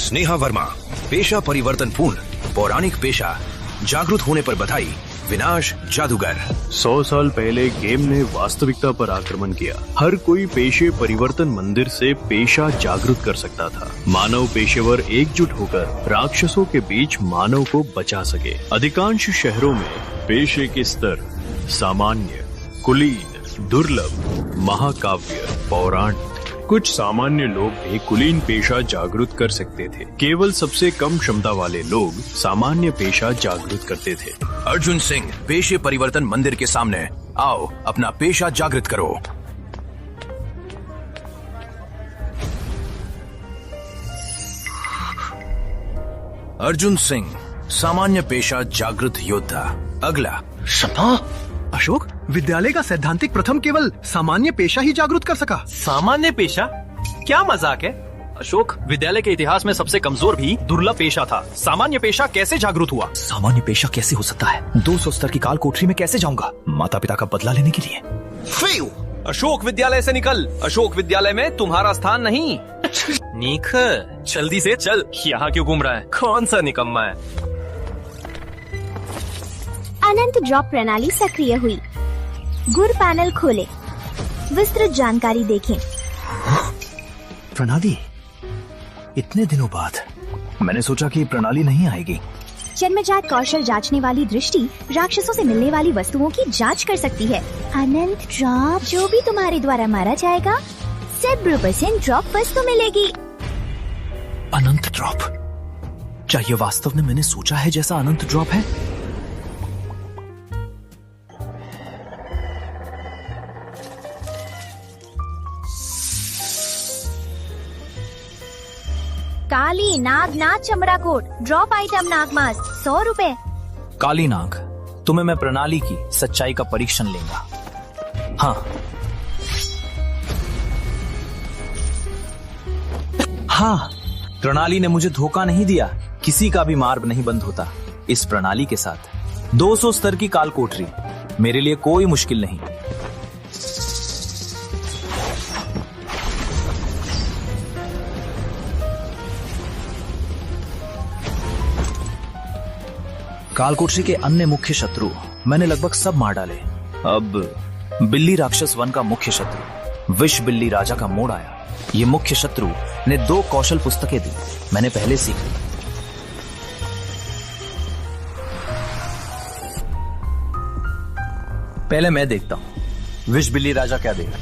स्नेहा वर्मा, पेशा परिवर्तन पूर्ण, पौराणिक पेशा, जागरूक होने पर बधाई, विनाश जादूगर। 100 साल पहले गेम ने वास्तविकता पर आक्रमण किया। हर कोई पेशे परिवर्तन मंदिर से पेशा जागृत कर सकता था। मानव पेशेवर एकजुट होकर राक्षसों के बीच मानव को बचा सके। अधिकांश शहरों में पेशे के स्तर सामान्य, कुलीन, दुर्लभ, महाकाव्य, पौराणिक। कुछ सामान्य लोग भी कुलीन पेशा जागृत कर सकते थे। केवल सबसे कम क्षमता वाले लोग सामान्य पेशा जागृत करते थे। अर्जुन सिंह, पेशे परिवर्तन मंदिर के सामने आओ, अपना पेशा जागृत करो। अर्जुन सिंह, सामान्य पेशा जागृत योद्धा। अगला। शपा अशोक, विद्यालय का सैद्धांतिक प्रथम केवल सामान्य पेशा ही जागरूक कर सका। सामान्य पेशा? क्या मजाक है अशोक। विद्यालय के इतिहास में सबसे कमजोर भी दुर्लभ पेशा था। सामान्य पेशा कैसे जागृत हुआ? सामान्य पेशा कैसे हो सकता है? 200 स्तर की काल कोठरी में कैसे जाऊंगा माता पिता का बदला लेने के लिए? अशोक, विद्यालय से निकल। अशोक, विद्यालय में तुम्हारा स्थान नहीं। नीक, जल्दी से चल। यहाँ क्यों घूम रहा है? कौन सा निकम्मा है? अनंत ड्रॉप प्रणाली सक्रिय हुई। गुर पैनल खोले, विस्तृत जानकारी देखें। प्रणाली? इतने दिनों बाद मैंने सोचा कि प्रणाली नहीं आएगी। जन्मजात कौशल जांचने वाली दृष्टि राक्षसों से मिलने वाली वस्तुओं की जांच कर सकती है। अनंत ड्रॉप, जो भी तुम्हारे द्वारा मारा जाएगा 0% ड्रॉप वस्तु मिलेगी। अनंत ड्रॉप? क्या ये वास्तव में मैंने सोचा है जैसा अनंत ड्रॉप है? काली नाग नाग चमड़ा कोट, ड्रॉप आइटम नाग मास्क, 100 रुपए। काली नाग, तुम्हें मैं प्रणाली की सच्चाई का परीक्षण लेगा। हाँ, प्रणाली ने मुझे धोखा नहीं दिया। किसी का भी मार्ग नहीं बंद होता। इस प्रणाली के साथ 200 स्तर की काल कोठरी मेरे लिए कोई मुश्किल नहीं। काल कोठरी के अन्य मुख्य शत्रु मैंने लगभग सब मार डाले। अब बिल्ली राक्षस वन का मुख्य शत्रु विष बिल्ली राजा का मोड़ आया। ये मुख्य शत्रु ने 2 कौशल पुस्तकें दी, मैंने पहले सीख ली। पहले मैं देखता हूँ विष बिल्ली राजा क्या देगा।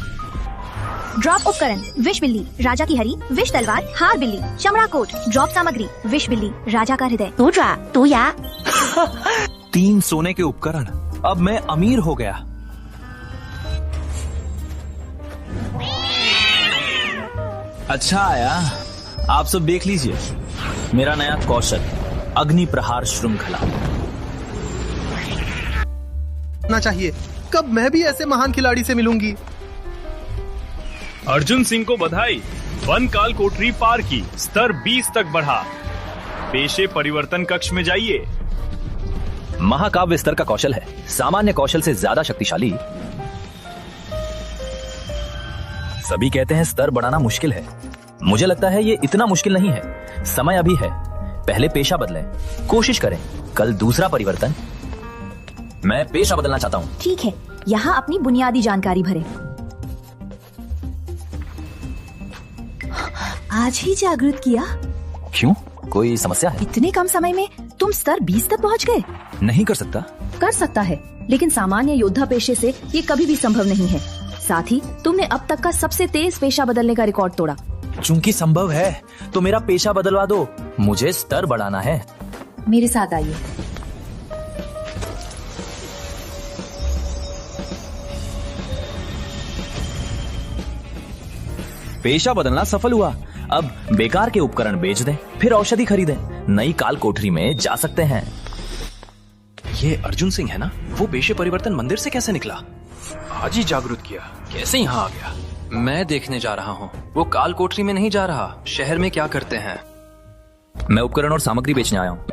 ड्रॉप उपकरण, विष बिल्ली राजा की हरी, विष तलवार, हार बिल्ली, चमड़ा कोट। ड्रॉप सामग्री, विष बिल्ली राजा का हृदय। तो या 3 सोने के उपकरण। अब मैं अमीर हो गया। अच्छा आया, आप सब देख लीजिए मेरा नया कौशल, अग्नि प्रहार श्रृंखला। ना चाहिए, कब मैं भी ऐसे महान खिलाड़ी से मिलूंगी। अर्जुन सिंह को बधाई। वन काल कोठरी पार की, स्तर 20 तक बढ़ा। पेशे परिवर्तन कक्ष में जाइए। महाकाव्य स्तर का कौशल है, सामान्य कौशल से ज्यादा शक्तिशाली। सभी कहते हैं स्तर बढ़ाना मुश्किल है। मुझे लगता है ये इतना मुश्किल नहीं है। समय अभी है, पहले पेशा बदलें, कोशिश करें। कल दूसरा परिवर्तन। मैं पेशा बदलना चाहता हूँ। ठीक है, यहाँ अपनी बुनियादी जानकारी भरें। आज ही जागृत किया? क्यों, कोई समस्या है? इतने कम समय में तुम स्तर 20 तक पहुँच गए। नहीं कर सकता? कर सकता है, लेकिन सामान्य योद्धा पेशे से ये कभी भी संभव नहीं है। साथ ही तुमने अब तक का सबसे तेज पेशा बदलने का रिकॉर्ड तोड़ा। चूंकि संभव है तो मेरा पेशा बदलवा दो, मुझे स्तर बढ़ाना है। मेरे साथ आइए। पेशा बदलना सफल हुआ। अब बेकार के उपकरण बेच दें, फिर औषधि खरीदें, नई काल कोठरी में जा सकते हैं। ये अर्जुन सिंह है ना? वो पेशे परिवर्तन मंदिर से कैसे निकला? आज ही जागरूक किया, कैसे यहाँ आ गया? मैं देखने जा रहा हूँ। वो काल कोठरी में नहीं जा रहा, शहर में क्या करते हैं? मैं उपकरण और सामग्री बेचने आया हूँ।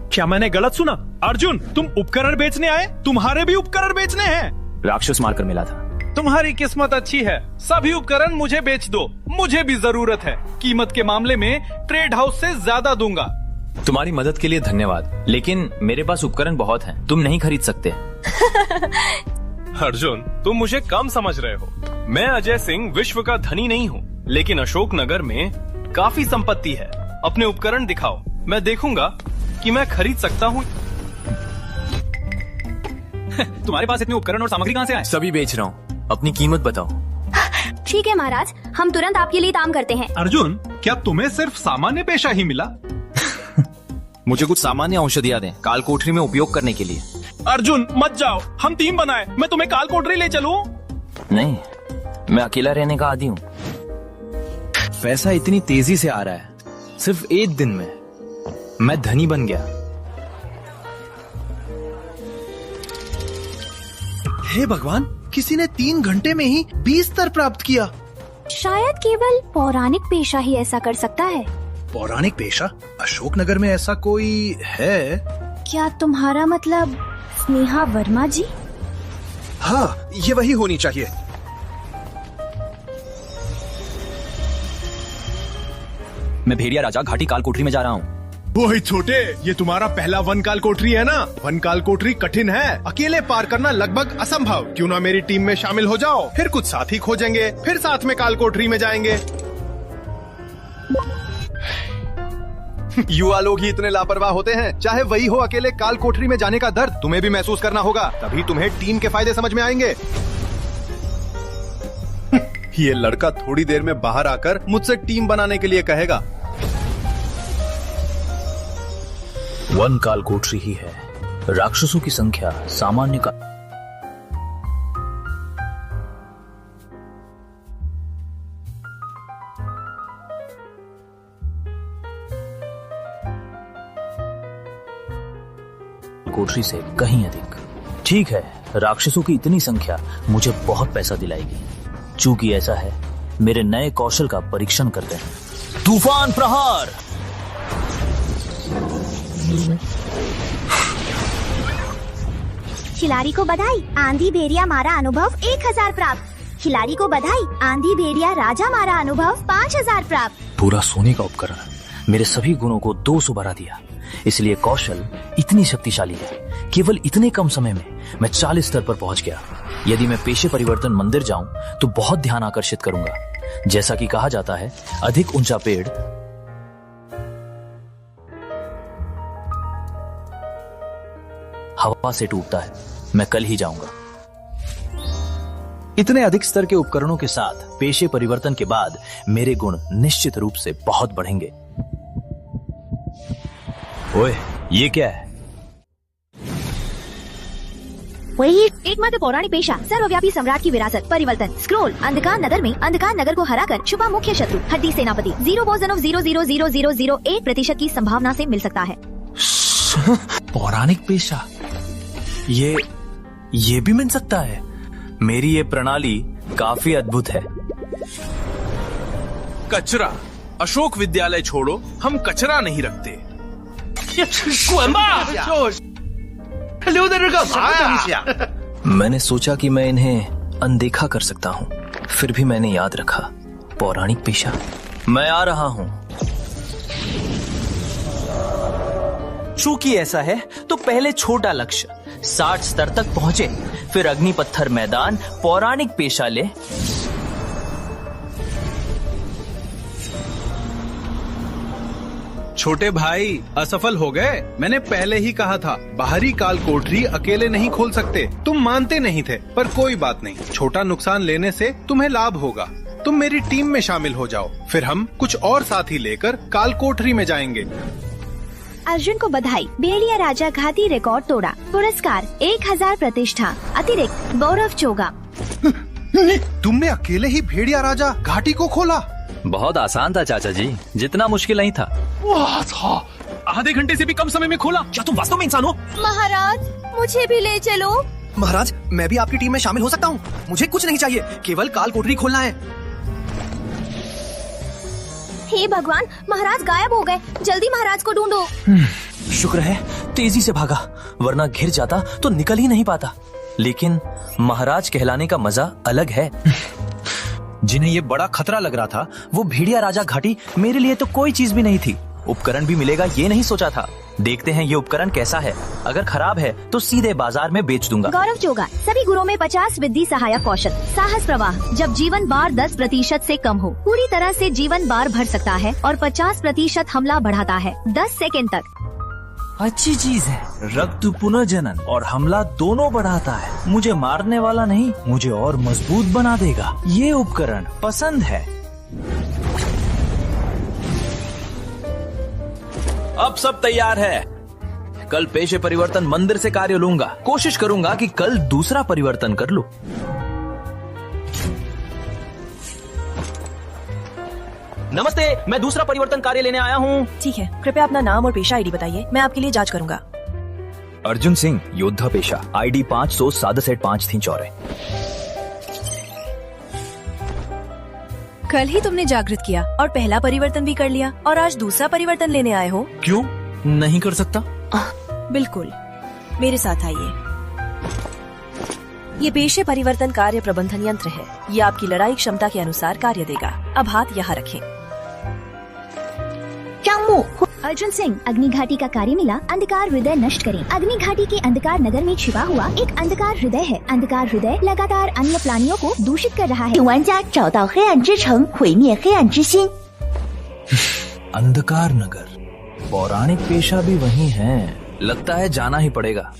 क्या मैंने गलत सुना? अर्जुन, तुम उपकरण बेचने आए? तुम्हारे भी उपकरण बेचने हैं? राक्षस मारकर मिला था, तुम्हारी किस्मत अच्छी है। सभी उपकरण मुझे बेच दो, मुझे भी जरूरत है। कीमत के मामले में ट्रेड हाउस से ज्यादा दूंगा। तुम्हारी मदद के लिए धन्यवाद, लेकिन मेरे पास उपकरण बहुत हैं, तुम नहीं खरीद सकते। अर्जुन, तुम मुझे कम समझ रहे हो। मैं अजय सिंह विश्व का धनी नहीं हूँ, लेकिन अशोक नगर में काफी संपत्ति है। अपने उपकरण दिखाओ, मैं देखूंगा कि मैं खरीद सकता हूँ। तुम्हारे पास इतने उपकरण और सामग्री कहाँ से आए? सभी बेच रहा हूँ, अपनी कीमत बताओ। ठीक है महाराज, हम तुरंत आपके लिए काम करते हैं। अर्जुन, क्या तुम्हें सिर्फ सामान्य पेशा ही मिला? मुझे कुछ सामान्य औषधियाँ दें, काल कोठरी में उपयोग करने के लिए। अर्जुन मत जाओ, हम टीम बनाए, मैं तुम्हें काल कोठरी ले चलूं? नहीं, मैं अकेला रहने का आदी हूँ। पैसा इतनी तेजी से आ रहा है, सिर्फ एक दिन में मैं धनी बन गया। हे भगवान, किसी ने 3 घंटे में ही 20 स्तर प्राप्त किया। शायद केवल पौराणिक पेशा ही ऐसा कर सकता है। पौराणिक पेशा? अशोकनगर में ऐसा कोई है? क्या तुम्हारा मतलब स्नेहा वर्मा जी? हाँ, ये वही होनी चाहिए। मैं भेड़िया राजा घाटी काल कोठरी में जा रहा हूँ। वही छोटे, ये तुम्हारा पहला वन काल कोठरी है ना? वन काल कोठरी कठिन है, अकेले पार करना लगभग असंभव। क्यों ना मेरी टीम में शामिल हो जाओ, फिर कुछ साथी खोजेंगे, फिर साथ में काल कोठरी में जाएंगे। युवा लोग ही इतने लापरवाह होते हैं। चाहे वही हो अकेले काल कोठरी में जाने का दर्द तुम्हें भी महसूस करना होगा, तभी तुम्हें टीम के फायदे समझ में आएंगे। ये लड़का थोड़ी देर में बाहर आकर मुझसे टीम बनाने के लिए कहेगा। वन काल कोठरी ही है, राक्षसों की संख्या सामान्य का। कोठरी से कहीं अधिक। ठीक है, राक्षसों की इतनी संख्या मुझे बहुत पैसा दिलाएगी। चूंकि ऐसा है, मेरे नए कौशल का परीक्षण करते हैं। तूफान प्रहार। खिलाड़ी को बधाई, आंधी भेड़िया मारा अनुभव 1000 प्राप्त। खिलाड़ी को बधाई, आंधी भेड़िया राजा मारा अनुभव 5000 प्राप्त। पूरा सोने का उपकरण मेरे सभी गुणों को 200 बढ़ा दिया, इसलिए कौशल इतनी शक्तिशाली है। केवल इतने कम समय में मैं 40 स्तर पर पहुंच गया। यदि मैं पेशे परिवर्तन मंदिर जाऊं तो बहुत ध्यान आकर्षित करूंगा। जैसा कि कहा जाता है, अधिक ऊंचा पेड़ हवा से टूटता है। मैं कल ही जाऊंगा। इतने अधिक स्तर के उपकरणों के साथ पेशे परिवर्तन के बाद मेरे गुण निश्चित रूप से बहुत बढ़ेंगे। ओए, ये क्या है? वही एकमात्र पौराणिक पेशा, सर्वव्यापी सम्राट की विरासत, परिवर्तन, स्क्रोल। अंधकार नगर में अंधकार नगर को हराकर छुपा मुख्य शत्रु हड्डी सेनापति 0.00001% की संभावना से मिल सकता है। पौराणिक पेशा, ये भी मिल सकता है। मेरी ये प्रणाली काफी अद्भुत है। कचरा, अशोक विद्यालय छोड़ो, हम कचरा नहीं रखते। मैंने सोचा कि मैं इन्हें अनदेखा कर सकता हूँ, फिर भी मैंने याद रखा, पौराणिक पेशा। मैं आ रहा हूँ। चूंकि ऐसा है तो पहले छोटा लक्ष्य 60 स्तर तक पहुंचे, फिर अग्निपत्थर मैदान, पौराणिक पेशा ले। छोटे भाई असफल हो गए। मैंने पहले ही कहा था, बाहरी काल कोठरी अकेले नहीं खोल सकते। तुम मानते नहीं थे, पर कोई बात नहीं। छोटा नुकसान लेने से तुम्हें लाभ होगा। तुम मेरी टीम में शामिल हो जाओ, फिर हम कुछ और साथी लेकर काल कोठरी में जाएंगे। अर्जुन को बधाई, भेड़िया राजा घाटी रिकॉर्ड तोड़ा। पुरस्कार 1000 प्रतिष्ठा, अतिरिक्त गौरव चोगा। तुमने अकेले ही भेड़िया राजा घाटी को खोला? बहुत आसान था चाचा जी, जितना मुश्किल नहीं था। आधे घंटे से भी कम समय में खोला। क्या तुम वास्तव में इंसान हो? महाराज, मुझे भी ले चलो। महाराज, मैं भी आपकी टीम में शामिल हो सकता हूँ। मुझे कुछ नहीं चाहिए, केवल काल कोठरी खोलना है। हे भगवान, महाराज गायब हो गए। जल्दी महाराज को ढूंढो। शुक्र है तेजी से भागा, वरना घिर जाता तो निकल ही नहीं पाता। लेकिन महाराज कहलाने का मजा अलग है। जिन्हें ये बड़ा खतरा लग रहा था, वो भेड़िया राजा घाटी मेरे लिए तो कोई चीज भी नहीं थी। उपकरण भी मिलेगा ये नहीं सोचा था। देखते हैं ये उपकरण कैसा है। अगर खराब है तो सीधे बाजार में बेच दूंगा। गौरव चोगा, सभी गुणों में 50 विद्धि सहायक कौशल। साहस प्रवाह, जब जीवन बार 10% से कम हो, पूरी तरह से जीवन बार भर सकता है और 50% हमला बढ़ाता है 10 सेकेंड तक। अच्छी चीज है। रक्त पुनर्जनन और हमला दोनों बढ़ाता है। मुझे मारने वाला नहीं, मुझे और मजबूत बना देगा। ये उपकरण पसंद है। अब सब तैयार है। कल पेशे परिवर्तन मंदिर से कार्य लूंगा। कोशिश करूंगा कि कल दूसरा परिवर्तन कर लूं। नमस्ते, मैं दूसरा परिवर्तन कार्य लेने आया हूँ। ठीक है, कृपया अपना नाम और पेशा आईडी बताइए, मैं आपके लिए जांच करूंगा। अर्जुन सिंह, योद्धा पेशा, आईडी 567 थी चौरे। कल ही तुमने जागृत किया और पहला परिवर्तन भी कर लिया और आज दूसरा परिवर्तन लेने आए हो। क्यों नहीं कर सकता? बिल्कुल, मेरे साथ आइए। ये पेशे परिवर्तन कार्य प्रबंधन यंत्र है। ये आपकी लड़ाई क्षमता के अनुसार कार्य देगा। अब हाथ यहाँ रखें। अर्जुन सिंह, अग्नि घाटी का कार्य मिला। अंधकार हृदय नष्ट करें। अग्नि घाटी के अंधकार नगर में छिपा हुआ एक अंधकार हृदय है। अंधकार हृदय लगातार अन्य प्राणियों को दूषित कर रहा है। अंधकार नगर, पौराणिक पेशा भी वही है। लगता है जाना ही पड़ेगा।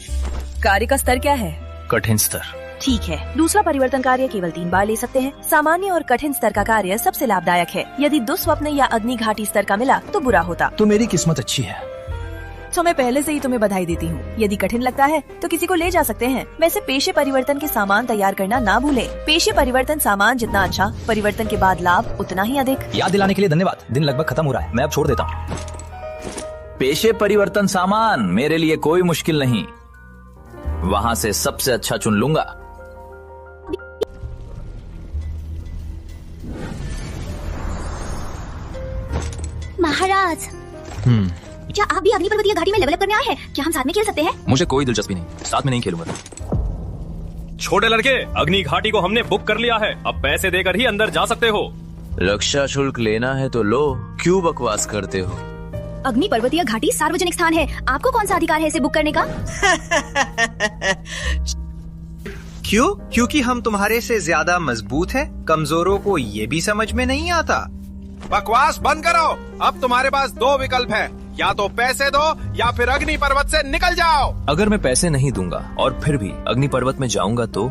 कार्य का स्तर क्या है? कठिन स्तर। ठीक है, दूसरा परिवर्तन कार्य केवल 3 बार ले सकते हैं। सामान्य और कठिन स्तर का कार्य सबसे लाभदायक है। यदि दुस्वप्न या अग्नि घाटी स्तर का मिला तो बुरा होता। तो मेरी किस्मत अच्छी है। तो मैं पहले से ही तुम्हें बधाई देती हूँ। यदि कठिन लगता है तो किसी को ले जा सकते हैं। वैसे पेशे परिवर्तन के सामान तैयार करना ना भूले। पेशे परिवर्तन सामान जितना अच्छा, परिवर्तन के बाद लाभ उतना ही अधिक। याद दिलाने के लिए धन्यवाद। दिन लगभग खत्म हो रहा है, मैं अब छोड़ देता हूँ। पेशे परिवर्तन सामान मेरे लिए कोई मुश्किल नहीं। वहाँ से सबसे अच्छा चुन लूंगा। महाराज, क्या आप भी अग्नि पर्वतीय घाटी में लेवल अप करने आए हैं? क्या हम साथ में खेल सकते हैं? मुझे कोई दिलचस्पी नहीं, साथ में नहीं खेलूंगा। छोटे लड़के, अग्नि घाटी को हमने बुक कर लिया है। अब पैसे देकर ही अंदर जा सकते हो। रक्षा शुल्क लेना है तो लो, क्यों बकवास करते हो? अग्नि पर्वतीय घाटी सार्वजनिक स्थान है। आपको कौन सा अधिकार है इसे बुक करने का? क्यों? क्योंकि हम तुम्हारे से ज्यादा मजबूत हैं। कमजोरों को ये भी समझ में नहीं आता। बकवास बंद करो। अब तुम्हारे पास 2 विकल्प हैं। या तो पैसे दो या फिर अग्नि पर्वत से निकल जाओ। अगर मैं पैसे नहीं दूंगा और फिर भी अग्नि पर्वत में जाऊंगा तो?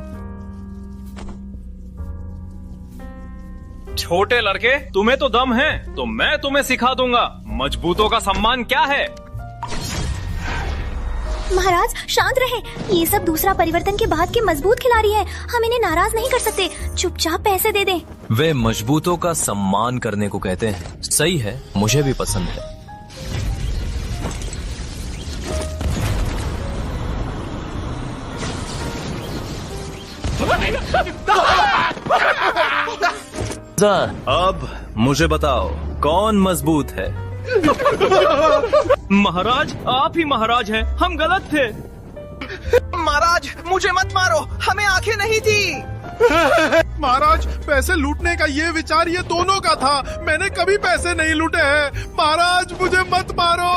छोटे लड़के, तुम्हें तो दम है, तो मैं तुम्हें सिखा दूंगा मजबूतों का सम्मान क्या है। महाराज शांत रहे। ये सब दूसरा परिवर्तन के बाद के मजबूत खिलाड़ी हैं। हम इन्हें नाराज नहीं कर सकते। चुपचाप पैसे दे दें। वे मजबूतों का सम्मान करने को कहते हैं। सही है, मुझे भी पसंद है। अब मुझे बताओ, कौन मजबूत है? महाराज, आप ही महाराज हैं। हम गलत थे। महाराज, मुझे मत मारो, हमें आंखें नहीं थी। महाराज, पैसे लूटने का ये विचार ये दोनों का था। मैंने कभी पैसे नहीं लूटे हैं। महाराज, मुझे मत मारो।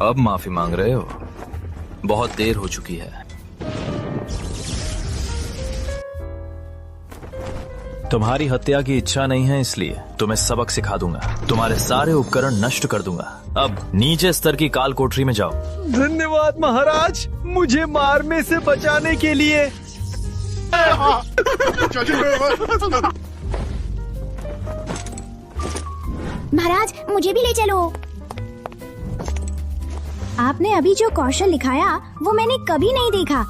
अब माफी मांग रहे हो? बहुत देर हो चुकी है। तुम्हारी हत्या की इच्छा नहीं है, इसलिए तुम्हें सबक सिखा दूंगा। तुम्हारे सारे उपकरण नष्ट कर दूंगा। अब नीचे स्तर की काल कोठरी में जाओ। धन्यवाद महाराज, मुझे मारने से बचाने के लिए। महाराज, मुझे भी ले चलो। आपने अभी जो कौशल दिखाया वो मैंने कभी नहीं देखा।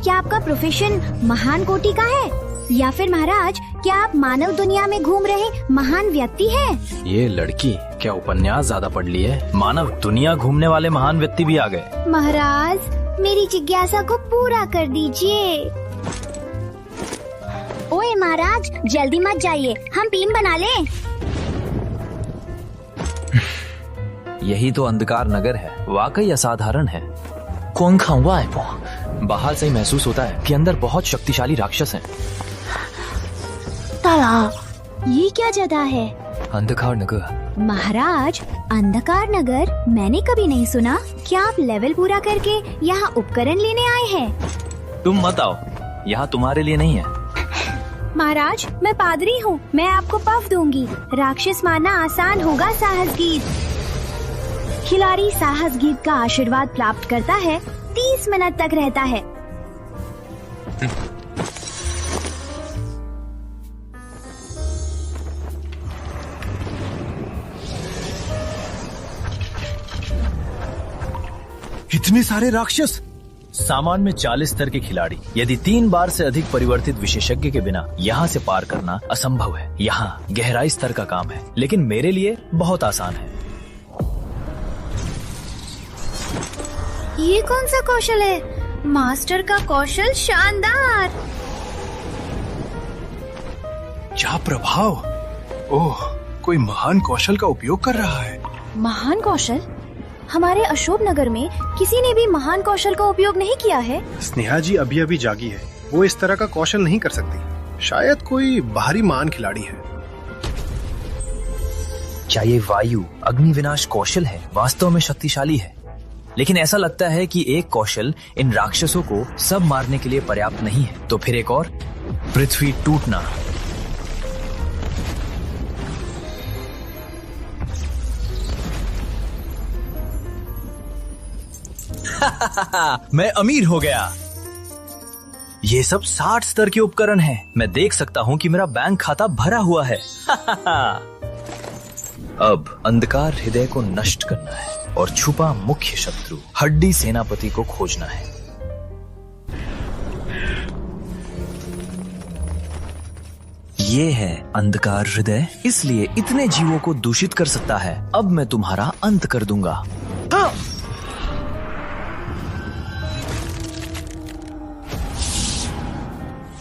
क्या आपका प्रोफेशन महान कोटि का है? या फिर महाराज, क्या आप मानव दुनिया में घूम रहे महान व्यक्ति हैं? ये लड़की क्या उपन्यास ज्यादा पढ़ ली है? मानव दुनिया घूमने वाले महान व्यक्ति भी आ गए। महाराज, मेरी जिज्ञासा को पूरा कर दीजिए। ओए महाराज, जल्दी मत जाइए, हम टीम बना लें। यही तो अंधकार नगर है। वाकई असाधारण है। बाहर से ही महसूस होता है कि अंदर बहुत शक्तिशाली राक्षस हैं। ताला, ये क्या जगह है? अंधकार नगर। महाराज, अंधकार नगर मैंने कभी नहीं सुना। क्या आप लेवल पूरा करके यहाँ उपकरण लेने आए हैं? तुम मत आओ, यहाँ तुम्हारे लिए नहीं है। महाराज, मैं पादरी हूँ, मैं आपको पफ दूंगी। राक्षस मारना आसान होगा साहस गीत। खिलाड़ी साहस गीत का आशीर्वाद प्राप्त करता है, 30 मिनट तक रहता है। इतने सारे राक्षस! सामान में 40 स्तर के खिलाड़ी, यदि 3 बार से अधिक परिवर्तित विशेषज्ञ के बिना यहाँ से पार करना असंभव है। यहाँ गहराई स्तर का काम है, लेकिन मेरे लिए बहुत आसान है। ये कौन सा कौशल है? मास्टर का कौशल शानदार। क्या प्रभाव! ओह, कोई महान कौशल का उपयोग कर रहा है। महान कौशल? हमारे अशोक नगर में किसी ने भी महान कौशल का उपयोग नहीं किया है। स्नेहा जी अभी अभी जागी है, वो इस तरह का कौशल नहीं कर सकती। शायद कोई बाहरी महान खिलाड़ी है। क्या ये वायु अग्नि विनाश कौशल है? वास्तव में शक्तिशाली है, लेकिन ऐसा लगता है कि एक कौशल इन राक्षसों को सब मारने के लिए पर्याप्त नहीं है। तो फिर एक और, पृथ्वी टूटना। मैं अमीर हो गया। ये सब 60 स्तर के उपकरण हैं। मैं देख सकता हूँ कि मेरा बैंक खाता भरा हुआ है। अब अंधकार हृदय को नष्ट करना है और छुपा मुख्य शत्रु हड्डी सेनापति को खोजना है। ये है अंधकार हृदय, इसलिए इतने जीवों को दूषित कर सकता है। अब मैं तुम्हारा अंत कर दूंगा।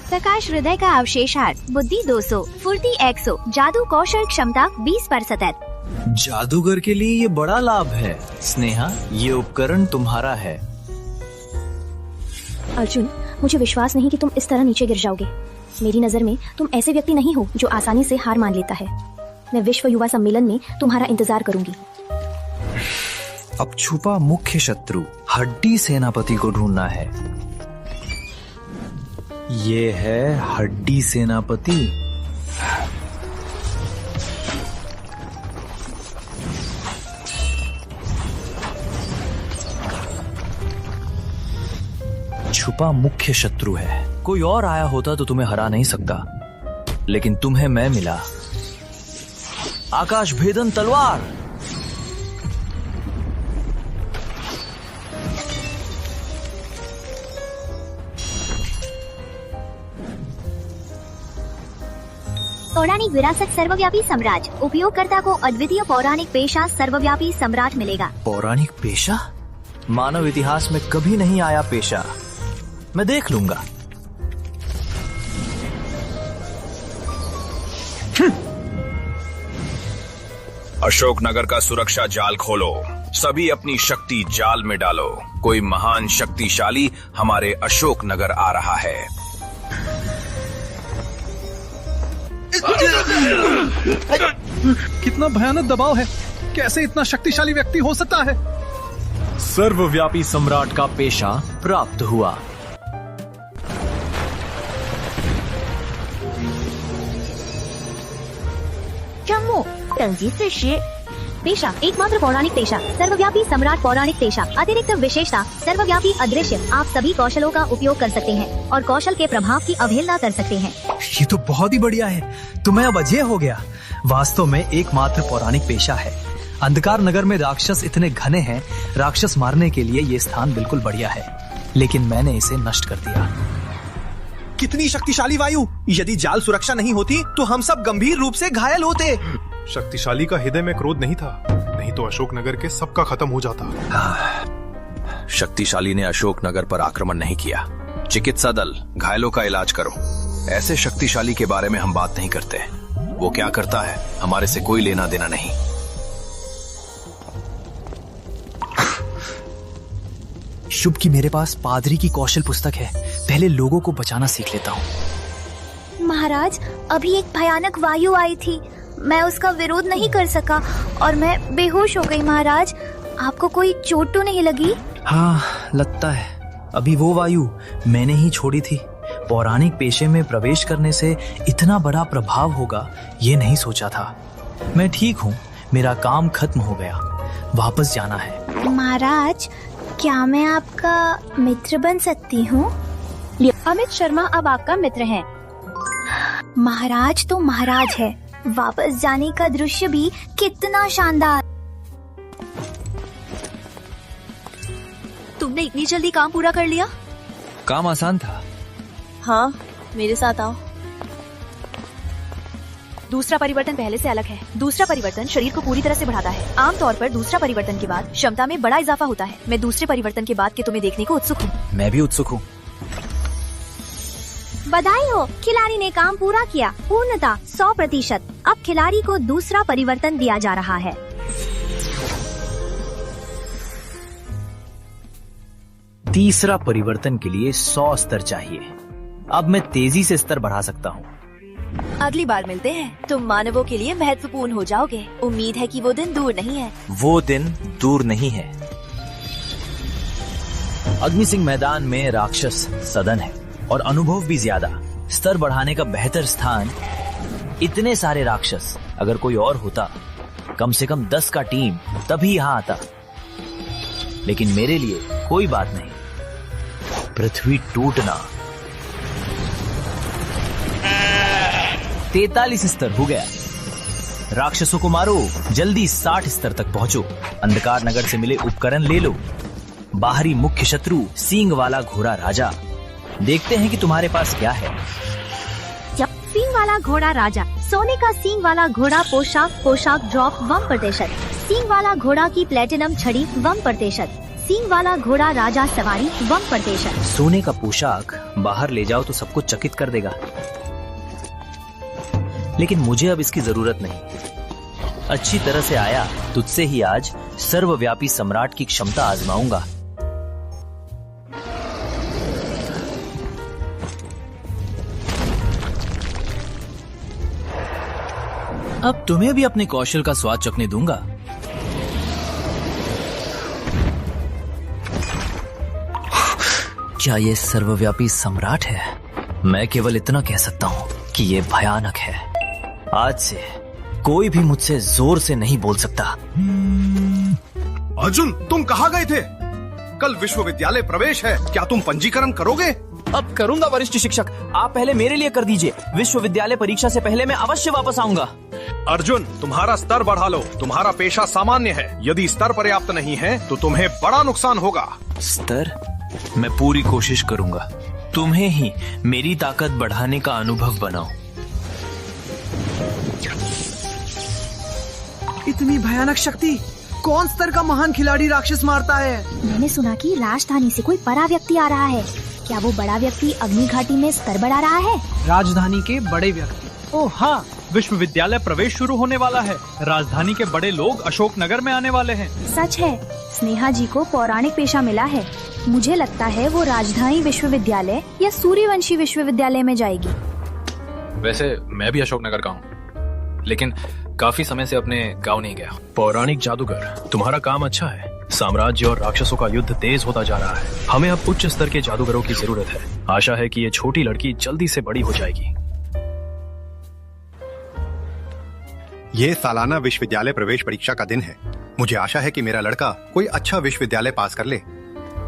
प्रकाश हृदय का अवशेषार, बुद्धि 200, फुर्ती 100, जादू कौशल क्षमता 20%। जादूगर के लिए ये बड़ा लाभ है। स्नेहा, ये उपकरण तुम्हारा है। अर्जुन, मुझे विश्वास नहीं कि तुम इस तरह नीचे गिर जाओगे। मेरी नजर में तुम ऐसे व्यक्ति नहीं हो जो आसानी से हार मान लेता है। मैं विश्व युवा सम्मेलन में तुम्हारा इंतजार करूंगी। अब छुपा मुख्य शत्रु हड्डी सेनापति को ढूंढना है। ये है हड्डी सेनापति। छुपा मुख्य शत्रु है। कोई और आया होता तो तुम्हें हरा नहीं सकता, लेकिन तुम्हें मैं मिला। आकाश भेदन तलवार। पौराणिक विरासत सर्वव्यापी सम्राट, उपयोगकर्ता को अद्वितीय पौराणिक पेशा सर्वव्यापी सम्राट मिलेगा। पौराणिक पेशा? मानव इतिहास में कभी नहीं आया पेशा। मैं देख लूंगा। अशोकनगर का सुरक्षा जाल खोलो, सभी अपनी शक्ति जाल में डालो। कोई महान शक्तिशाली हमारे अशोकनगर आ रहा है। कितना भयानक दबाव है! कैसे इतना शक्तिशाली व्यक्ति हो सकता है? सर्वव्यापी सम्राट का पेशा प्राप्त हुआ। पेशा, एकमात्र पौराणिक पेशा, सर्वव्यापी सम्राट पौराणिक पेशा, अतिरिक्त विशेषता, सर्वव्यापी अदृश्य। आप सभी कौशलों का उपयोग कर सकते हैं और कौशल के प्रभाव की अवहेलना कर सकते हैं। ये तो बहुत ही बढ़िया है। तुम्हें अब अजय हो गया। वास्तव में एकमात्र पौराणिक पेशा है। अंधकार नगर में राक्षस इतने घने हैं, राक्षस मारने के लिए ये स्थान बिल्कुल बढ़िया है, लेकिन मैंने इसे नष्ट कर दिया। कितनी शक्तिशाली वायु! यदि जाल सुरक्षा नहीं होती तो हम सब गंभीर रूप से घायल होते। शक्तिशाली का हृदय में क्रोध नहीं था, नहीं तो अशोकनगर के सबका खत्म हो जाता। शक्तिशाली ने अशोकनगर पर आक्रमण नहीं किया। चिकित्सा दल, घायलों का इलाज करो। ऐसे शक्तिशाली के बारे में हम बात नहीं करते। वो क्या करता है हमारे से कोई लेना देना नहीं। शुभ कि मेरे पास पादरी की कौशल पुस्तक है। पहले लोगों को बचाना सीख लेता हूँ। महाराज, अभी एक भयानक वायु आई थी, मैं उसका विरोध नहीं कर सका और मैं बेहोश हो गई। महाराज, आपको कोई चोट तो नहीं लगी? हाँ, लगता है अभी वो वायु मैंने ही छोड़ी थी। पौराणिक पेशे में प्रवेश करने से इतना बड़ा प्रभाव होगा ये नहीं सोचा था। मैं ठीक हूँ, मेरा काम खत्म हो गया, वापस जाना है। महाराज, क्या मैं आपका मित्र बन सकती हूँ? अमित शर्मा अब आपका मित्र हैं। महाराज तो महाराज है, वापस जाने का दृश्य भी कितना शानदार। तुमने इतनी जल्दी काम पूरा कर लिया? काम आसान था। हाँ, मेरे साथ आओ। दूसरा परिवर्तन पहले से अलग है। दूसरा परिवर्तन शरीर को पूरी तरह से बढ़ाता है। आमतौर पर दूसरा परिवर्तन के बाद क्षमता में बड़ा इजाफा होता है। मैं दूसरे परिवर्तन के बाद के तुम्हें देखने को उत्सुक हूँ। मैं भी उत्सुक हूँ। बधाई हो, खिलाड़ी ने काम पूरा किया, पूर्णता 100%। अब खिलाड़ी को दूसरा परिवर्तन दिया जा रहा है। तीसरा परिवर्तन के लिए 100 स्तर चाहिए। अब मैं तेजी से स्तर बढ़ा सकता हूँ। अगली बार मिलते हैं, तुम मानवों के लिए महत्वपूर्ण हो जाओगे। उम्मीद है कि वो दिन दूर नहीं है। वो दिन दूर नहीं है। अग्नि सिंह मैदान में राक्षस सदन है और अनुभव भी ज्यादा। स्तर बढ़ाने का बेहतर स्थान। इतने सारे राक्षस, अगर कोई और होता, कम से कम 10 का टीम तभी यहाँ आता। लेकिन मेरे लिए कोई बात नहीं। पृथ्वी टूटना। 43 स्तर हो गया। राक्षसों को मारो, जल्दी 60 स्तर तक पहुंचो। अंधकार नगर से मिले उपकरण ले लो। बाहरी मुख्य शत्रु सींग वाला घोड़ा राजा। देखते हैं कि तुम्हारे पास क्या है। सींग वाला घोड़ा राजा, सोने का सींग वाला घोड़ा पोशाक ड्रॉप 1%। सींग वाला घोड़ा की प्लेटिनम छड़ी 1%। सींग वाला घोड़ा राजा सवारी 1%। सोने का पोशाक बाहर ले जाओ तो सबको चकित कर देगा, लेकिन मुझे अब इसकी जरूरत नहीं। अच्छी तरह से आया, तुझसे ही आज सर्वव्यापी सम्राट की क्षमता आजमाऊंगा। अब तुम्हें भी अपने कौशल का स्वाद चखने दूंगा। क्या ये सर्वव्यापी सम्राट है? मैं केवल इतना कह सकता हूँ कि ये भयानक है। आज से कोई भी मुझसे जोर से नहीं बोल सकता। अर्जुन, तुम कहाँ गए थे? कल विश्वविद्यालय प्रवेश है, क्या तुम पंजीकरण करोगे? अब करूंगा वरिष्ठ शिक्षक, आप पहले मेरे लिए कर दीजिए। विश्वविद्यालय परीक्षा से पहले मैं अवश्य वापस आऊंगा। अर्जुन, तुम्हारा स्तर बढ़ा लो। तुम्हारा पेशा सामान्य है। यदि स्तर पर्याप्त नहीं है तो तुम्हें बड़ा नुकसान होगा। स्तर? मैं पूरी कोशिश करूंगा। तुम्हें ही मेरी ताकत बढ़ाने का अनुभव बनाओ। इतनी भयानक शक्ति, कौन स्तर का महान खिलाड़ी राक्षस मारता है? मैंने सुना कि राजधानी से कोई बड़ा व्यक्ति आ रहा है। क्या वो बड़ा व्यक्ति अग्नि घाटी में स्तर बढ़ा रहा है? राजधानी के बड़े व्यक्ति? ओह हाँ, विश्वविद्यालय प्रवेश शुरू होने वाला है। राजधानी के बड़े लोग अशोक नगर में आने वाले हैं। सच है, स्नेहा जी को पौराणिक पेशा मिला है। मुझे लगता है वो राजधानी विश्वविद्यालय या सूर्यवंशी विश्वविद्यालय में जाएगी। वैसे मैं भी अशोक नगर का हूँ, लेकिन काफी समय से अपने गांव नहीं गया। पौराणिक जादूगर, तुम्हारा काम अच्छा है। साम्राज्य और राक्षसों का युद्ध तेज होता जा रहा है। हमें अब उच्च स्तर के जादूगरों की जरूरत है। आशा है कि ये छोटी लड़की जल्दी से बड़ी हो जाएगी। ये सालाना विश्वविद्यालय प्रवेश परीक्षा का दिन है। मुझे आशा है कि मेरा लड़का कोई अच्छा विश्वविद्यालय पास कर ले।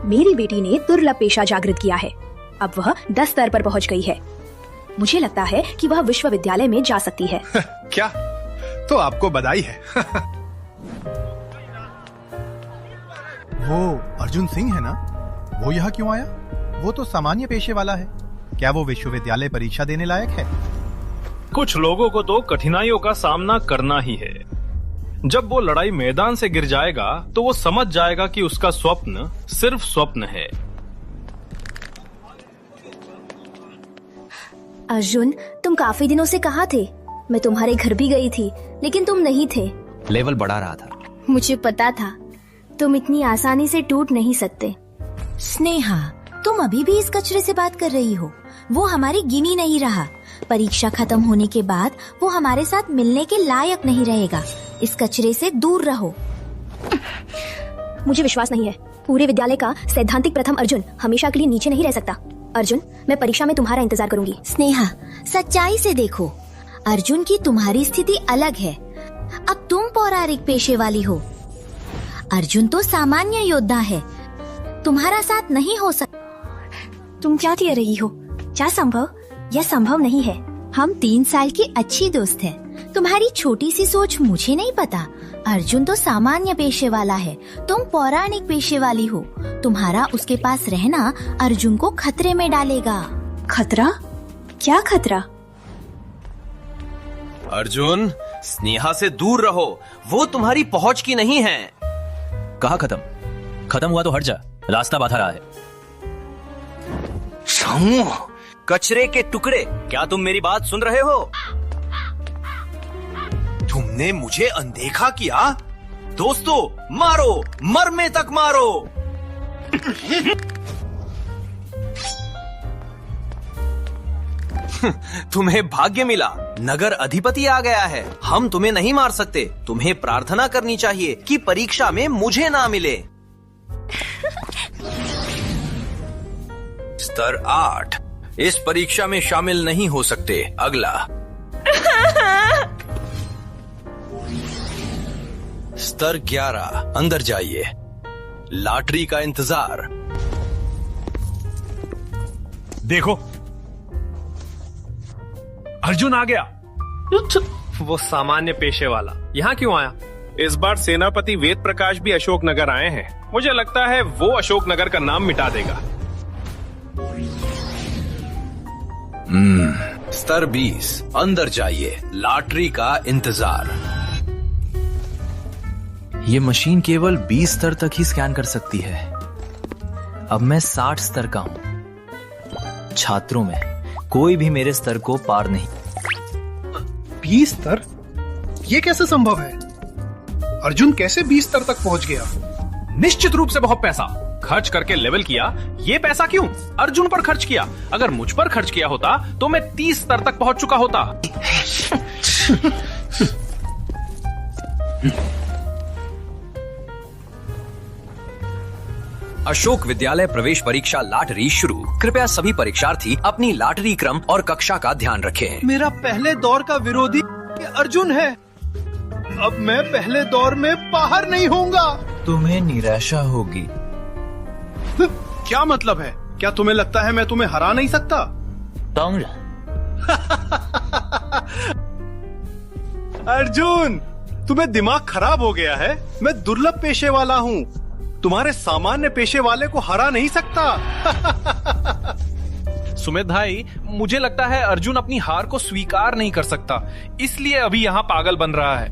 मेरी बेटी ने दुर्लभ पेशा जागृत किया है। अब वह 10 स्तर पर पहुंच गई है। मुझे लगता है कि वह विश्वविद्यालय में जा सकती है। क्या? तो आपको बधाई है। वो अर्जुन सिंह है ना? वो यहाँ क्यों आया? वो तो सामान्य पेशे वाला है। क्या वो विश्वविद्यालय परीक्षा देने लायक है? कुछ लोगों को तो कठिनाइयों का सामना करना ही है। जब वो लड़ाई मैदान से गिर जाएगा तो वो समझ जाएगा कि उसका स्वप्न सिर्फ स्वप्न है। अर्जुन, तुम काफी दिनों से कहाँ थे? मैं तुम्हारे घर भी गई थी, लेकिन तुम नहीं थे। लेवल बढ़ा रहा था। मुझे पता था तुम इतनी आसानी से टूट नहीं सकते। स्नेहा, तुम अभी भी इस कचरे से बात कर रही हो? वो हमारी गिनी नहीं रहा। परीक्षा खत्म होने के बाद वो हमारे साथ मिलने के लायक नहीं रहेगा। इस कचरे से दूर रहो। मुझे विश्वास नहीं है, पूरे विद्यालय का सैद्धांतिक प्रथम अर्जुन हमेशा के लिए नीचे नहीं रह सकता। अर्जुन, मैं परीक्षा में तुम्हारा इंतजार करूंगी। स्नेहा, सच्चाई से देखो, अर्जुन की तुम्हारी स्थिति अलग है। अब तुम पौराणिक पेशे वाली हो, अर्जुन तो सामान्य योद्धा है, तुम्हारा साथ नहीं हो सकता। तुम क्या कह रही हो? क्या संभव? यह संभव नहीं है। हम 3 साल की अच्छी दोस्त हैं। तुम्हारी छोटी सी सोच मुझे नहीं पता। अर्जुन तो सामान्य पेशे वाला है, तुम पौराणिक पेशे वाली हो। तुम्हारा उसके पास रहना अर्जुन को खतरे में डालेगा। खतरा? क्या खतरा? अर्जुन, स्नेहा से दूर रहो, वो तुम्हारी पहुंच की नहीं है। कहा खत्म? खत्म हुआ तो हट जा, रास्ता बाधा रहा है। कचरे के टुकड़े, क्या तुम मेरी बात सुन रहे हो? तुमने मुझे अनदेखा किया? दोस्तों, मारो, मरने तक मारो। तुम्हें भाग्य मिला, नगर अधिपति आ गया है। हम तुम्हें नहीं मार सकते। तुम्हें प्रार्थना करनी चाहिए कि परीक्षा में मुझे ना मिले। स्तर 8, इस परीक्षा में शामिल नहीं हो सकते। अगला। स्तर 11, अंदर जाइए। लॉटरी का इंतजार। देखो, अर्जुन आ गया। वो सामान्य पेशे वाला यहाँ क्यों आया? इस बार सेनापति वेद प्रकाश भी अशोक नगर आए हैं। मुझे लगता है वो अशोक नगर का नाम मिटा देगा। स्तर 20, अंदर जाइए। लॉटरी का इंतजार। ये मशीन केवल 20 स्तर तक ही स्कैन कर सकती है। अब मैं 60 स्तर का हूं। छात्रों में कोई भी मेरे स्तर को पार नहीं। 20 स्तर? ये कैसे संभव है? अर्जुन कैसे 20 स्तर तक पहुंच गया? निश्चित रूप से बहुत पैसा खर्च करके लेवल किया। ये पैसा क्यों अर्जुन पर खर्च किया? अगर मुझ पर खर्च किया होता तो मैं 30 स्तर तक पहुंच चुका होता। अशोक विद्यालय प्रवेश परीक्षा लॉटरी शुरू। कृपया सभी परीक्षार्थी अपनी लॉटरी क्रम और कक्षा का ध्यान रखें। मेरा पहले दौर का विरोधी अर्जुन है। अब मैं पहले दौर में बाहर नहीं होऊंगा। तुम्हें निराशा होगी। क्या मतलब है? क्या तुम्हें लगता है मैं तुम्हें हरा नहीं सकता? अर्जुन, तुम्हें दिमाग खराब हो गया है? मैं दुर्लभ पेशे वाला हूँ, तुम्हारे सामान्य पेशे वाले को हरा नहीं सकता। सुमित भाई, मुझे लगता है अर्जुन अपनी हार को स्वीकार नहीं कर सकता, इसलिए अभी यहाँ पागल बन रहा है।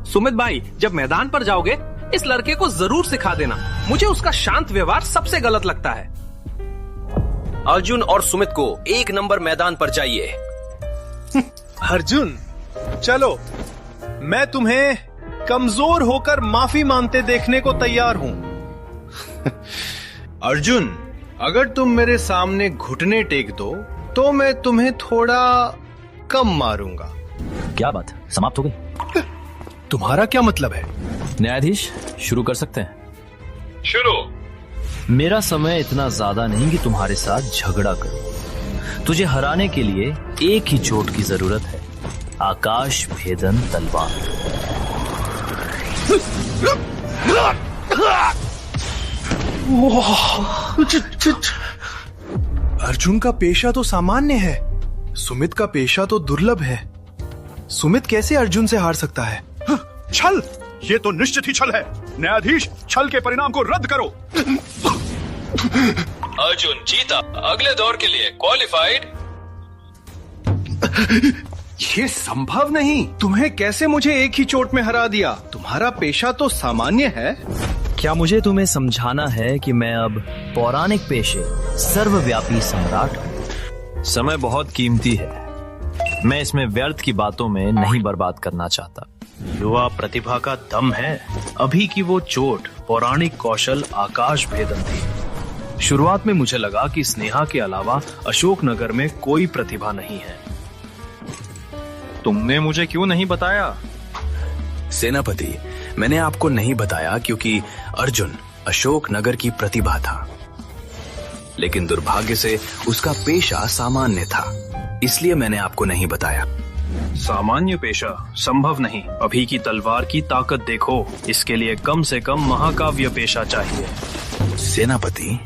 सुमित भाई, जब मैदान पर जाओगे इस लड़के को जरूर सिखा देना। मुझे उसका शांत व्यवहार सबसे गलत लगता है। अर्जुन और सुमित को 1 नंबर मैदान पर जाइए। अर्जुन, चलो, मैं तुम्हें कमजोर होकर माफी मांगते देखने को तैयार हूं। अर्जुन, अगर तुम मेरे सामने घुटने टेक दो तो मैं तुम्हें थोड़ा कम मारूंगा। क्या बात, समाप्त हो गई? तुम्हारा क्या मतलब है? न्यायाधीश, शुरू कर सकते हैं? शुरू। मेरा समय इतना ज्यादा नहीं कि तुम्हारे साथ झगड़ा करूं। तुझे हराने के लिए एक ही चोट की जरूरत है, आकाश भेदन तलवार। अर्जुन का पेशा तो सामान्य है, सुमित का पेशा तो दुर्लभ है। सुमित कैसे अर्जुन से हार सकता है? छल! ये तो निश्चित ही छल है। न्यायाधीश, छल के परिणाम को रद्द करो। अर्जुन जीता, अगले दौर के लिए क्वालिफाइड। ये संभव नहीं। तुम्हें कैसे मुझे एक ही चोट में हरा दिया? तुम्हारा पेशा तो सामान्य है। क्या मुझे तुम्हें समझाना है कि मैं अब पौराणिक पेशे सर्वव्यापी सम्राट हूं? समय बहुत कीमती है, मैं इसमें व्यर्थ की बातों में नहीं बर्बाद करना चाहता। युवा प्रतिभा का दम है। अभी की वो चोट पौराणिक कौशल आकाश भेदन थी। शुरुआत में मुझे लगा कि स्नेहा के अलावा अशोकनगर में कोई प्रतिभा नहीं है। तुमने मुझे क्यों नहीं बताया? सेनापति, मैंने आपको नहीं बताया क्योंकि अर्जुन अशोकनगर की प्रतिभा था, लेकिन दुर्भाग्य से उसका पेशा सामान्य था, इसलिए मैंने आपको नहीं बताया। सामान्य पेशा संभव नहीं। अभी की तलवार की ताकत देखो, इसके लिए कम से कम महाकाव्य पेशा चाहिए। सेनापति,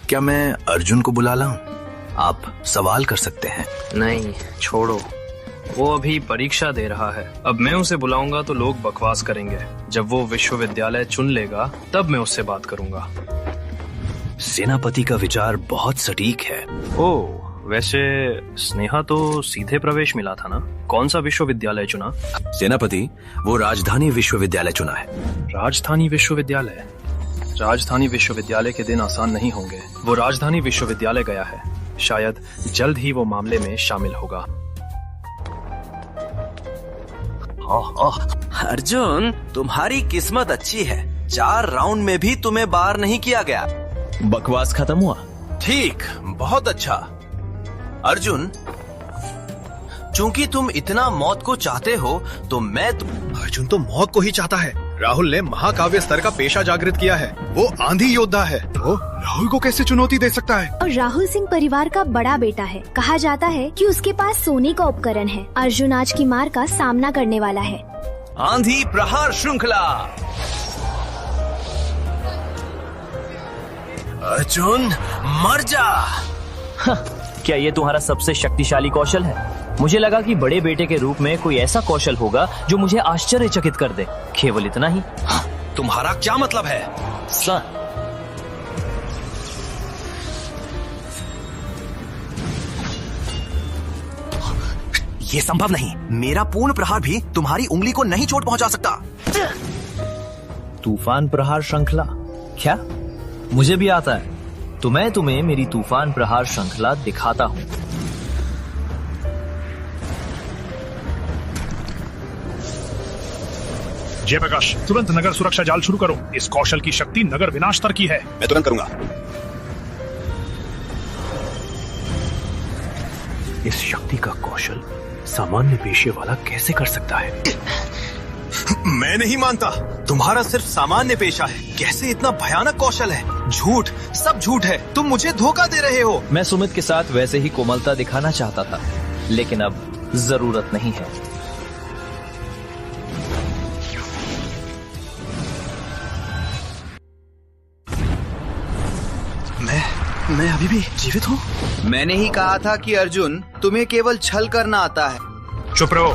क्या मैं अर्जुन को बुला लाऊं? आप सवाल कर सकते हैं। नहीं, छोड़ो, वो अभी परीक्षा दे रहा है। अब मैं उसे बुलाऊंगा तो लोग बकवास करेंगे। जब वो विश्वविद्यालय चुन लेगा तब मैं उससे बात करूंगा। सेनापति का विचार बहुत सटीक है। ओह, वैसे स्नेहा तो सीधे प्रवेश मिला था ना? कौन सा विश्वविद्यालय चुना? सेनापति, वो राजधानी विश्वविद्यालय चुना है। राजधानी विश्वविद्यालय? राजधानी विश्वविद्यालय के दिन आसान नहीं होंगे। वो राजधानी विश्वविद्यालय गया है, शायद जल्द ही वो मामले में शामिल होगा। अर्जुन, तुम्हारी किस्मत अच्छी है। 4 राउंड में भी तुम्हें बाहर नहीं किया गया। बकवास खत्म हुआ? ठीक, बहुत अच्छा। अर्जुन, चूंकि तुम इतना मौत को चाहते हो तो मैं अर्जुन तो मौत को ही चाहता है। राहुल ने महाकाव्य स्तर का पेशा जागृत किया है। वो आंधी योद्धा है। वो राहुल को कैसे चुनौती दे सकता है? और राहुल सिंह परिवार का बड़ा बेटा है। कहा जाता है कि उसके पास सोने का उपकरण है। अर्जुन आज की मार का सामना करने वाला है। आंधी प्रहार श्रृंखला। अर्जुन, मर जा। क्या ये तुम्हारा सबसे शक्तिशाली कौशल है? मुझे लगा कि बड़े बेटे के रूप में कोई ऐसा कौशल होगा जो मुझे आश्चर्यचकित कर दे। केवल इतना ही? तुम्हारा क्या मतलब है? सर, ये संभव नहीं। मेरा पूर्ण प्रहार भी तुम्हारी उंगली को नहीं चोट पहुंचा सकता। तूफान प्रहार श्रृंखला? क्या? मुझे भी आता है, तो मैं तुम्हें मेरी तूफान प्रहार श्रृंखला दिखाता हूँ। जयप्रकाश, तुरंत नगर सुरक्षा जाल शुरू करो। इस कौशल की शक्ति नगर विनाश स्तर की है। मैं तुरंत करूंगा। इस शक्ति का कौशल सामान्य पेशे वाला कैसे कर सकता है? मैं नहीं मानता। तुम्हारा सिर्फ सामान्य पेशा है। कैसे इतना भयानक कौशल है? झूठ, सब झूठ है। तुम मुझे धोखा दे रहे हो। मैं सुमित के साथ वैसे ही कोमलता दिखाना चाहता था, लेकिन अब जरूरत नहीं है। मैं अभी भी जीवित हूँ। मैंने ही कहा था कि अर्जुन, तुम्हें केवल छल करना आता है। चुप रहो,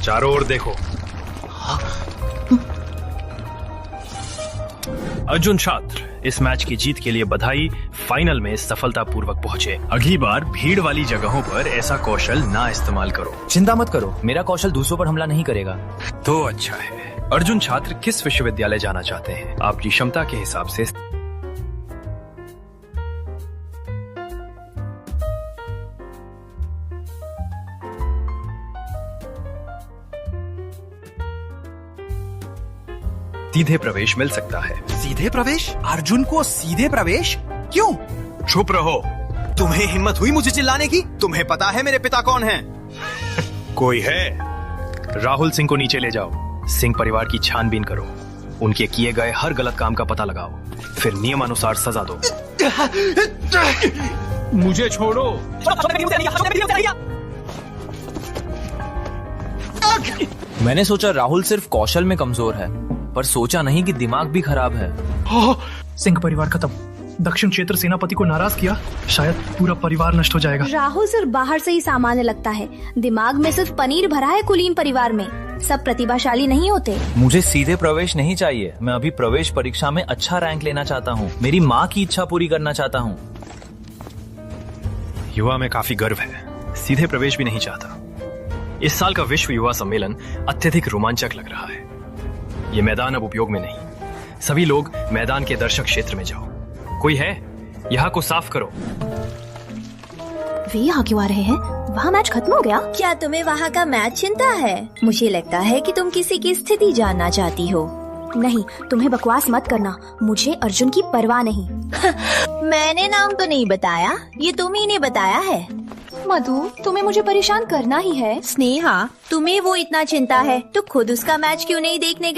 चारों ओर देखो। अर्जुन छात्र, इस मैच की जीत के लिए बधाई। फाइनल में सफलतापूर्वक पहुंचे। अगली बार भीड़ वाली जगहों पर ऐसा कौशल ना इस्तेमाल करो। चिंता मत करो, मेरा कौशल दूसरों पर हमला नहीं करेगा। तो अच्छा है। अर्जुन छात्र किस विश्वविद्यालय जाना चाहते हैं? आपकी क्षमता के हिसाब से सीधे प्रवेश मिल सकता है। सीधे प्रवेश? अर्जुन को सीधे प्रवेश? क्यों? चुप रहो। तुम्हें हिम्मत हुई मुझे चिल्लाने की? तुम्हें पता है मेरे पिता कौन हैं? कोई है? राहुल सिंह को नीचे ले जाओ। सिंह परिवार की छानबीन करो। उनके किए गए हर गलत काम का पता लगाओ, फिर नियमानुसार सजा दो। मुझे छोड़ो। मैंने सोचा राहुल सिर्फ कौशल में कमजोर है, पर सोचा नहीं कि दिमाग भी खराब है। सिंह परिवार खत्म। दक्षिण क्षेत्र सेनापति को नाराज किया, शायद पूरा परिवार नष्ट हो जाएगा। राहुल सिर्फ बाहर से ही सामान्य लगता है, दिमाग में सिर्फ पनीर भरा है। कुलीन परिवार में सब प्रतिभाशाली नहीं होते। मुझे सीधे प्रवेश नहीं चाहिए। मैं अभी प्रवेश परीक्षा में अच्छा रैंक लेना चाहता हूँ। मेरी माँ की इच्छा पूरी करना चाहता हूँ। युवा में काफी गर्व है, सीधे प्रवेश भी नहीं चाहता। इस साल का विश्व युवा सम्मेलन अत्यधिक रोमांचक लग रहा है। ये मैदान अब उपयोग में नहीं। सभी लोग मैदान के दर्शक क्षेत्र में जाओ। कोई है? यहाँ को साफ करो। वे यहाँ क्यों आ रहे हैं? वहाँ मैच खत्म हो गया? क्या तुम्हें वहाँ का मैच चिंता है? मुझे लगता है कि तुम किसी की स्थिति जानना चाहती हो। नहीं, तुम्हें बकवास मत करना, मुझे अर्जुन की परवाह नहीं। मैंने नाम तो नहीं बताया, ये तुम ही ने बताया है। मधु, तुम्हें मुझे परेशान करना ही है। स्नेहा, तुम्हें वो इतना चिंता है तो खुद उसका मैच क्यों नहीं देखने गए?